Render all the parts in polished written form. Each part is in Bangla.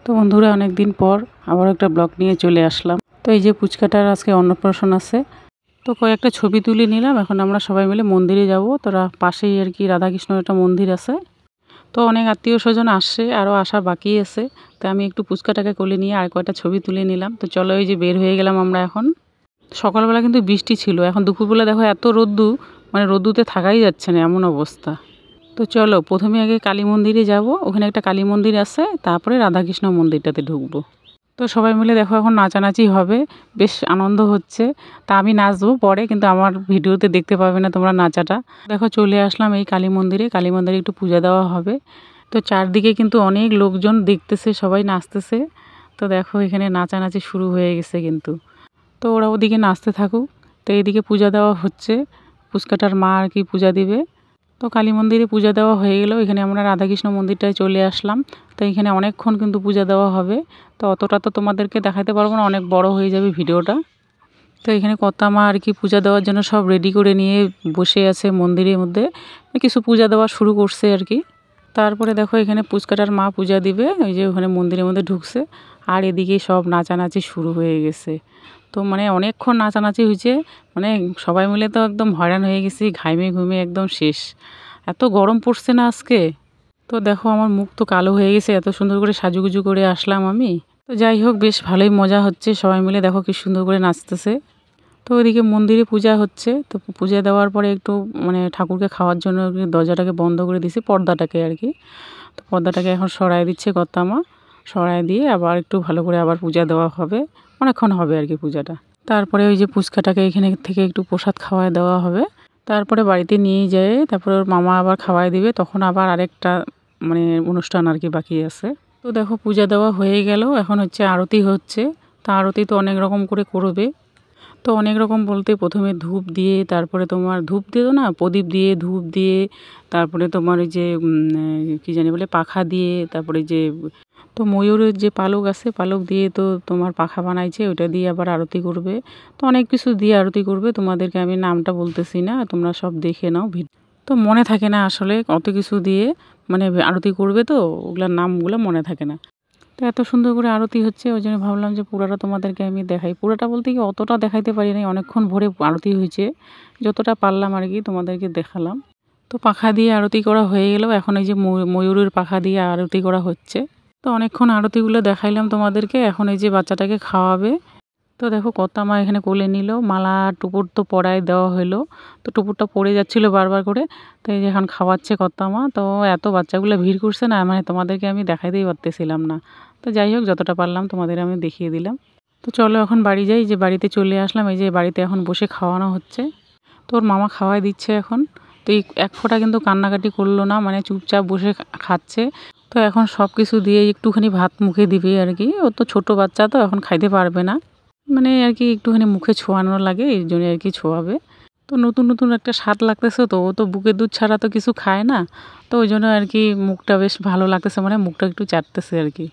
তো বন্ধুরা অনেক দিন পর আবার একটা ব্লগ নিয়ে চলে আসলাম। তো এই যে পুচকাটার আজকে অন্নপ্রাশন আছে, তো কয়েকটা ছবি তুলে নিলাম। এখন আমরা সবাই মিলে মন্দিরে যাব। তোরা পাশেই আর কি রাধাকৃষ্ণের একটা মন্দির আছে। তো অনেক আত্মীয় স্বজন আসছে, আরও আসা বাকি আছে। তো আমি একটু পুচকাটাকে কোলে নিয়ে আর কয়েকটা ছবি তুলে নিলাম। তো চলো এই যে বের হয়ে গেলাম আমরা এখন। সকালবেলা কিন্তু বৃষ্টি ছিল, এখন দুপুরবেলা দেখো এত রোদ্দু, মানে রোদ্দুতে থাকাই যাচ্ছে না এমন অবস্থা। তো চলো প্রথমে আগে কালী মন্দিরে যাব, ওখানে একটা কালী মন্দির আছে, তারপরে রাধাকৃষ্ণ মন্দিরটাতে ঢুকবো। তো সবাই মিলে দেখো এখন নাচানাচি হবে, বেশ আনন্দ হচ্ছে। তা আমি নাচবো পরে, কিন্তু আমার ভিডিওতে দেখতে পাবে না তোমরা নাচাটা। দেখো চলে আসলাম এই কালী মন্দিরে, কালী মন্দিরে একটু পূজা দেওয়া হবে। তো চারদিকে কিন্তু অনেক লোকজন দেখতেছে, সবাই নাচতেছে। তো দেখো এখানে নাচানাচি শুরু হয়ে গেছে কিন্তু। তো ওরা ওদিকে নাচতে থাকুক, তো এইদিকে পূজা দেওয়া হচ্ছে। পুচকাটার মা আর কি পূজা দিবে। তো কালী মন্দিরে পূজা দেওয়া হয়ে গেল, এখানে আমরা রাধাকৃষ্ণ মন্দিরটায় চলে আসলাম। তো এখানে অনেকক্ষণ কিন্তু পূজা দেওয়া হবে। তো অতটা তো তোমাদেরকে দেখাতে পারবো না, অনেক বড় হয়ে যাবে ভিডিওটা। তো এখানে কর্তা মা আর কি পূজা দেওয়ার জন্য সব রেডি করে নিয়ে বসে আছে মন্দিরের মধ্যে, কিছু পূজা দেওয়া শুরু করছে আর কি। তারপরে দেখো এখানে পুচকাটার মা পূজা দিবে, ওই যে ওখানে মন্দিরের মধ্যে ঢুকছে। আর এদিকে সব নাচানাচি শুরু হয়ে গেছে। তো মানে অনেকক্ষণ নাচানাচি হয়েছে, মানে সবাই মিলে তো একদম হয়রান হয়ে গেছি, ঘামে ঘুমে একদম শেষ। এত গরম পড়ছে না আজকে। তো দেখো আমার মুখ তো কালো হয়ে গেছে, এত সুন্দর করে সাজুগুজু করে আসলাম আমি। তো যাই হোক, বেশ ভালোই মজা হচ্ছে, সবাই মিলে দেখো কি সুন্দর করে নাচতেছে। তো ওইদিকে মন্দিরে পূজা হচ্ছে। তো পূজা দেওয়ার পরে একটু মানে ঠাকুরকে খাওয়ার জন্য দরজাটাকে বন্ধ করে দিয়েছি, পর্দাটাকে আর কি। তো পর্দাটাকে এখন সরাই দিচ্ছে কর্তামা, সরাই দিয়ে আবার একটু ভালো করে আবার পূজা দেওয়া হবে, অনেকক্ষণ হবে আর কি পূজাটা। তারপরে ওই যে পুচকাটাকে এখানে থেকে একটু প্রসাদ খাওয়ায় দেওয়া হবে। তারপরে বাড়িতে নিয়ে যেয়ে তারপরে ওর মামা আবার খাওয়াই দিবে, তখন আবার আরেকটা মানে অনুষ্ঠান আর কি বাকি আছে। তো দেখো পূজা দেওয়া হয়ে গেল, এখন হচ্ছে আরতি হচ্ছে। তা আরতি তো অনেক রকম করে করবে। তো অনেক রকম বলতে প্রথমে ধূপ দিয়ে, তারপরে তোমার ধূপ দিয়ে তো না, প্রদীপ দিয়ে, ধূপ দিয়ে, তারপরে তোমার ওই যে কী জানি বলে পাখা দিয়ে, তারপরে যে তো ময়ূরের যে পালক আছে, পালক দিয়ে তো তোমার পাখা বানাইছে, ওইটা দিয়ে আবার আরতি করবে। তো অনেক কিছু দিয়ে আরতি করবে, তোমাদেরকে আমি নামটা বলতেছি না, তোমরা সব দেখে নাও। তো মনে থাকে না আসলে কত কিছু দিয়ে মানে আরতি করবে, তো ওগুলোর নামগুলো মনে থাকে না। তো এত সুন্দর করে আরতি হচ্ছে, ওই জন্য ভাবলাম যে পুরোটা তোমাদেরকে আমি দেখাই। পুরোটা বলতে কি অতটা দেখাইতে পারি নাই, অনেকক্ষণ ভরে আরতি হয়েছে, যতটা পারলাম আর কি তোমাদেরকে দেখালাম। তো পাখা দিয়ে আরতি করা হয়ে গেল, এখন এই যে ময়ূরের পাখা দিয়ে আরতি করা হচ্ছে। তো অনেকক্ষণ আরতিগুলো দেখাইলাম তোমাদেরকে, এখন এই যে বাচ্চাটাকে খাওয়াবে। তো দেখো কর্তামা এখানে কোলে নিল, মালা টুপুর তো পরায় দেওয়া হলো। তো টুপুরটা পড়ে যাচ্ছিলো বারবার করে। তো এই যে এখন খাওয়াচ্ছে কর্তামা। তো এত বাচ্চাগুলো ভিড় করছে না, মানে তোমাদেরকে আমি দেখাইতেই পারতেছিলাম না। তো যাই হোক, যতটা পারলাম তোমাদের আমি দেখিয়ে দিলাম। তো চলো এখন বাড়ি যাই, যে বাড়িতে চলে আসলাম, এই যে বাড়িতে এখন বসে খাওয়ানো হচ্ছে। তো ওর মামা খাওয়াই দিচ্ছে এখন। তো এই এক ফোঁটা কিন্তু কান্নাকাটি করলো না, মানে চুপচাপ বসে খাচ্ছে। তো এখন সব কিছু দিয়ে একটুখানি ভাত মুখে দিবে আর কি, ও তো ছোটো বাচ্চা, তো এখন খাইতে পারবে না, মানে আর কি একটুখানি মুখে ছোঁয়ানো লাগে, এই জন্য আর কি ছোঁয়াবে। তো নতুন নতুন একটা স্বাদ লাগতেছে, তো ও তো বুকের দুধ ছাড়া তো কিছু খায় না। তো ওই জন্য আর কি মুখটা বেশ ভালো লাগতেছে, মানে মুখটা একটু চাটতেছে আর কি।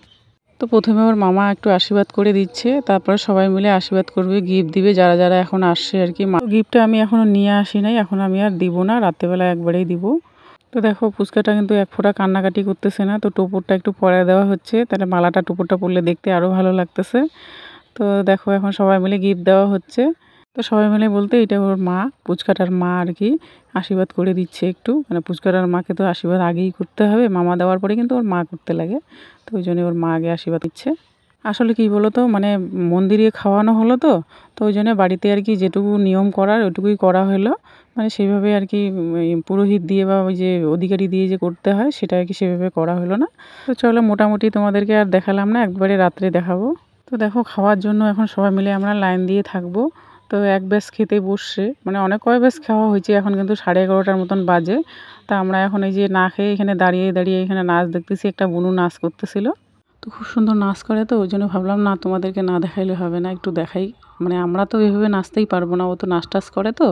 তো প্রথমে ওর মামা একটু আশীর্বাদ করে দিচ্ছে, তারপরে সবাই মিলে আশীর্বাদ করবে, গিফট দিবে যারা যারা এখন আসছে আর কি। গিফটটা আমি এখনও নিয়ে আসি নাই, এখন আমি আর দিব না, রাত্রেবেলা একবারেই দিব। তো দেখো পুচকাটা কিন্তু এক ফোঁটা কান্নাকাটি করতেছে না। তো টোপরটা একটু পরায় দেওয়া হচ্ছে, তাহলে মালাটা টোপরটা পরলে দেখতে আরও ভালো লাগতেছে। তো দেখো এখন সবাই মিলে গিফট দেওয়া হচ্ছে। তো সবাই মিলে বলতে এটা ওর মা, পুচকাটার মা আর কি আশীর্বাদ করে দিচ্ছে একটু, মানে পুচকাটার মাকে তো আশীর্বাদ আগেই করতে হবে, মামা দেওয়ার পরে কিন্তু ওর মা করতে লাগে। তো ওই জন্য ওর মা আগে আশীর্বাদ দিচ্ছে। আসলে কি বলো তো, মানে মন্দিরে খাওয়ানো হলো, তো তো ওই জন্য বাড়িতে আর কি যেটুকু নিয়ম করার ওইটুকুই করা হলো, মানে সেইভাবে আর কি পুরোহিত দিয়ে বা ওই যে অধিকারী দিয়ে যে করতে হয় সেটা আর কি সেভাবে করা হলো না। তো চলো মোটামুটি তোমাদেরকে আর দেখালাম না, একবারে রাত্রে দেখাবো। তো দেখো খাওয়ার জন্য এখন সবাই মিলে আমরা লাইন দিয়ে থাকবো। তো এক ব্যাচ খেতে বসছে, মানে অনেক কয় ব্যাচ খাওয়া হয়েছে, এখন কিন্তু 11:30টার মতন বাজে। তা আমরা এখন এই যে না খেয়ে এখানে দাঁড়িয়ে দাঁড়িয়ে এখানে নাচ দেখতেছি, একটা বুনু নাচ করতেছিল। তো খুব সুন্দর নাচ করে, তো ওই জন্য ভাবলাম না তোমাদেরকে না দেখাইলে হবে না, একটু দেখাই। মানে আমরা তো এভাবে নাচতেই পারবো না, ও তো নাচ টাচ করে। তো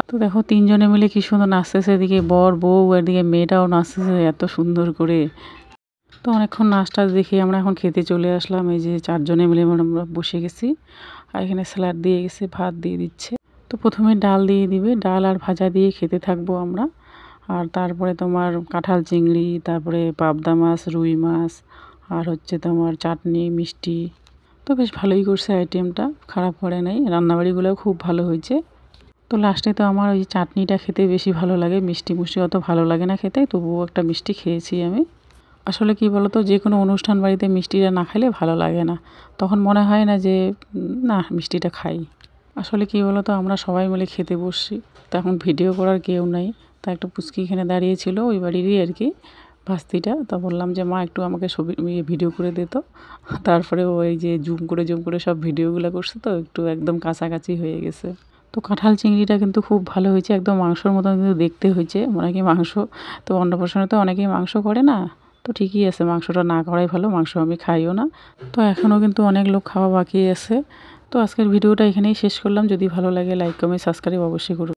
তো দেখো তিনজনে মিলে কি সুন্দর নাচতেছে, এদিকে বর বউ, এদিকে মেয়েটাও নাচতেছে এত সুন্দর করে। তো অনেকক্ষণ নাচ টাচ দেখে আমরা এখন খেতে চলে আসলাম, এই যে চারজনে মিলে আমরা বসে গেছি। আর এখানে স্যালাড দিয়ে গেছে, ভাত দিয়ে দিচ্ছে। তো প্রথমে ডাল দিয়ে দিবে, ডাল আর ভাজা দিয়ে খেতে থাকবো আমরা। আর তারপরে তোমার কাঁঠাল চিংড়ি, তারপরে পাবদা মাছ, রুই মাছ, আর হচ্ছে তোমার চাটনি মিষ্টি। তো বেশ ভালোই করছে আইটেমটা, খারাপ করে নাই, রান্নাবাড়িগুলোও খুব ভালো হয়েছে। তো লাস্টে তো আমার ওই চাটনিটা খেতে বেশি ভালো লাগে, মিষ্টি মুষ্টি অত ভালো লাগে না খেতে, তবুও একটা মিষ্টি খেয়েছি আমি। আসলে কি বলতো, যে কোনো অনুষ্ঠান বাড়িতে মিষ্টিটা না খেলে ভালো লাগে না, তখন মনে হয় না যে না মিষ্টিটা খাই। আসলে কি বলতো, আমরা সবাই মিলে খেতে বসছি, তখন ভিডিও করার কেউ নাই। তা একটা পুচকি এখানে দাঁড়িয়েছিল ওই বাড়িরই আর কি ভাস্তিটা, তা বললাম যে মা একটু আমাকে ছবি ভিডিও করে দে তো। তারপরে ওই যে জুম করে সব ভিডিওগুলো করছে, তো একটু একদম কাছাকাছি হয়ে গেছে। তো কাঁঠাল চিংড়িটা কিন্তু খুব ভালো হয়েছে, একদম মাংসর মতন কিন্তু দেখতে হয়েছে, মনে কি মাংস। তো অন্নপ্রাশনে তো অনেকেই মাংস করে না, তো ঠিকই আছে, মাংসটা না করাই ভালো, মাংস আমি খাইও না। তো এখনও কিন্তু অনেক লোক খাওয়া বাকি আছে। তো আজকের ভিডিওটা এখানেই শেষ করলাম, যদি ভালো লাগে লাইক কমেন্ট সাবস্ক্রাইব অবশ্যই করুন।